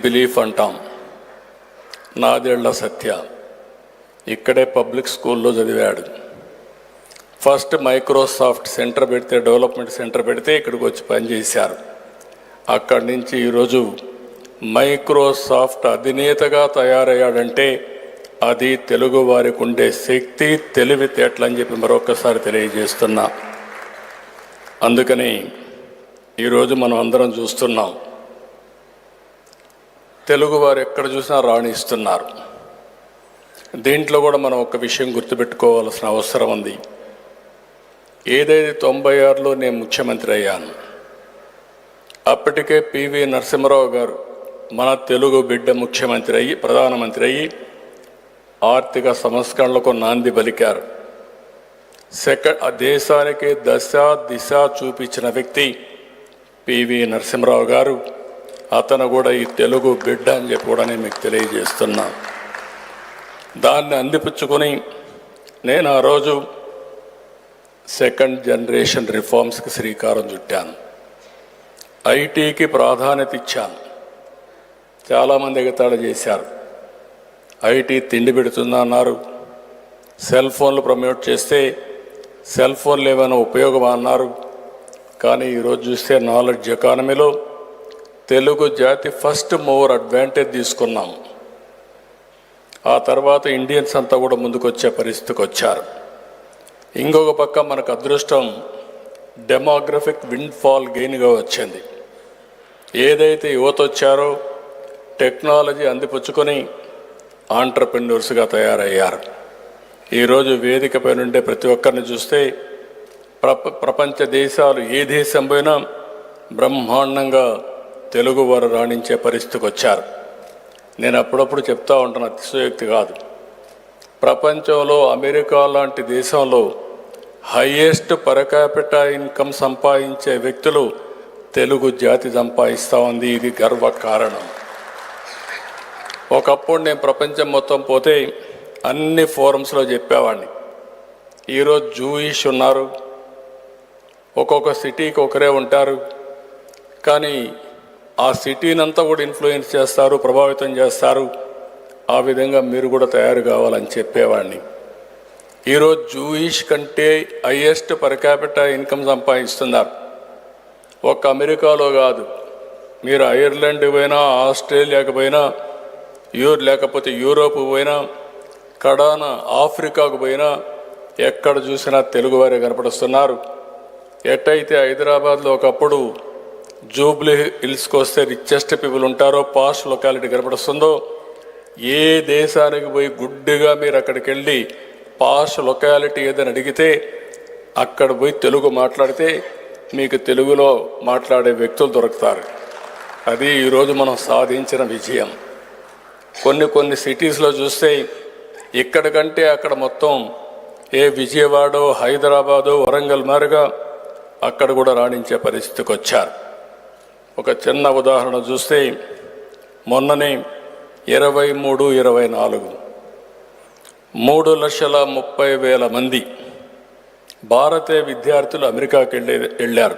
Belief అంటాం. నాదేళ్ల సత్య ఇక్కడే public స్కూల్లో చదివాడు. ఫస్ట్ మైక్రోసాఫ్ట్ సెంటర్ పెడితే, డెవలప్మెంట్ సెంటర్ పెడితే ఇక్కడికి వచ్చి పనిచేశారు. అక్కడి నుంచి ఈరోజు మైక్రోసాఫ్ట్ అధినేతగా తయారయ్యాడంటే అది తెలుగు వారికి ఉండే శక్తి, తెలివితేటలని చెప్పి మరొకసారి తెలియజేస్తున్నా. అందుకని ఈరోజు మనం అందరం చూస్తున్నాం, తెలుగువారు ఎక్కడ చూసినా రాణిస్తున్నారు. దీంట్లో కూడా మనం ఒక విషయం గుర్తుపెట్టుకోవాల్సిన అవసరం ఉంది. ఏదైతే 96లో నేను ముఖ్యమంత్రి అయ్యాను, అప్పటికే పివి నరసింహారావు గారు మన తెలుగు బిడ్డ ముఖ్యమంత్రి అయ్యి, ప్రధానమంత్రి అయ్యి ఆర్థిక సంస్కరణలకు నాంది పలికారు. దేశానికి దశ దిశ చూపించిన వ్యక్తి పివి నరసింహారావు గారు. అతను కూడా ఈ తెలుగు బిడ్డ అని చెప్పి కూడా నేను మీకు తెలియజేస్తున్నాను. దాన్ని అందిపుచ్చుకొని నేను ఆ రోజు సెకండ్ జనరేషన్ రిఫార్మ్స్కి శ్రీకారం చుట్టాను. ఐటీకి ప్రాధాన్యత ఇచ్చాను. చాలామంది ఎగతాళి చేశారు. ఐటీ తిండి పెడుతుందా అన్నారు. సెల్ ఫోన్లు ప్రమోట్ చేస్తే సెల్ ఫోన్లు ఏమైనా ఉపయోగమా అన్నారు. కానీ ఈరోజు చూస్తే నాలెడ్జ్ ఎకానమీలో తెలుగు జాతి ఫస్ట్ మూవర్ అడ్వాంటేజ్ తీసుకున్నాం. ఆ తర్వాత ఇండియన్స్ అంతా కూడా ముందుకొచ్చే పరిస్థితికి వచ్చారు. ఇంకొక పక్క మనకు అదృష్టం డెమోగ్రఫిక్ విండ్ ఫాల్ గెయిన్గా వచ్చింది. ఏదైతే యువత వచ్చారో టెక్నాలజీ అందిపుచ్చుకొని ఆంటర్ప్రెన్యూర్స్గా తయారయ్యారు. ఈరోజు వేదికపై నుండే ప్రతి ఒక్కరిని చూస్తే ప్రపంచ దేశాలు ఏ దేశం పోయినా బ్రహ్మాండంగా తెలుగు వారు రాణించే పరిస్థితికి వచ్చారు. నేను అప్పుడప్పుడు చెప్తా ఉంటాను, అతిశయోక్తి కాదు. ప్రపంచంలో అమెరికా లాంటి దేశంలో హయ్యెస్ట్ పర్ క్యాపిటా ఇన్కమ్ సంపాదించే వ్యక్తులు తెలుగు జాతి సంపాదిస్తూ ఉంది. ఇది గర్వకారణం. ఒకప్పుడు నేను ప్రపంచం మొత్తం పోతే అన్ని ఫోరమ్స్లో చెప్పేవాడిని. ఈరోజు జూయిష్ ఉన్నారు, ఒక్కొక్క సిటీకి ఒకరే ఉంటారు. కానీ ఆ సిటీని అంతా కూడా ఇన్ఫ్లుయెన్స్ చేస్తారు, ప్రభావితం చేస్తారు. ఆ విధంగా మీరు కూడా తయారు కావాలని చెప్పేవాడిని. ఈరోజు జూయిష్ కంటే హైయెస్ట్ పర్ క్యాపిటా ఇన్కమ్ సంపాదిస్తున్నారు. ఒక్క అమెరికాలో కాదు, మీరు ఐర్లాండ్ పోయినా, ఆస్ట్రేలియాకి పోయినా, లేకపోతే యూరోప్ పోయినా, కడాన ఆఫ్రికాకు పోయినా ఎక్కడ చూసినా తెలుగువారే కనపడుస్తున్నారు. ఎట్టయితే హైదరాబాద్లో ఒకప్పుడు జూబ్లీ హిల్స్కి వస్తే రిచెస్ట్ పీపుల్ ఉంటారో, పాష్ లొకాలిటీ కనపడుస్తుందో, ఏ దేశానికి పోయి గుడ్డిగా మీరు అక్కడికి వెళ్ళి పాష్ లొకాలిటీ ఏదని అడిగితే అక్కడ పోయి తెలుగు మాట్లాడితే మీకు తెలుగులో మాట్లాడే వ్యక్తులు దొరుకుతారు. అది ఈరోజు మనం సాధించిన విజయం. కొన్ని సిటీస్లో చూస్తే ఇక్కడికంటే అక్కడ మొత్తం ఏ విజయవాడో, హైదరాబాదో, వరంగల్ మారుగా అక్కడ కూడా రాణించే పరిస్థితికి వచ్చారు. ఒక చిన్న ఉదాహరణ చూస్తే మొన్ననే 23-24 3,30,000 మంది భారతీయ విద్యార్థులు అమెరికాకి వెళ్ళారు.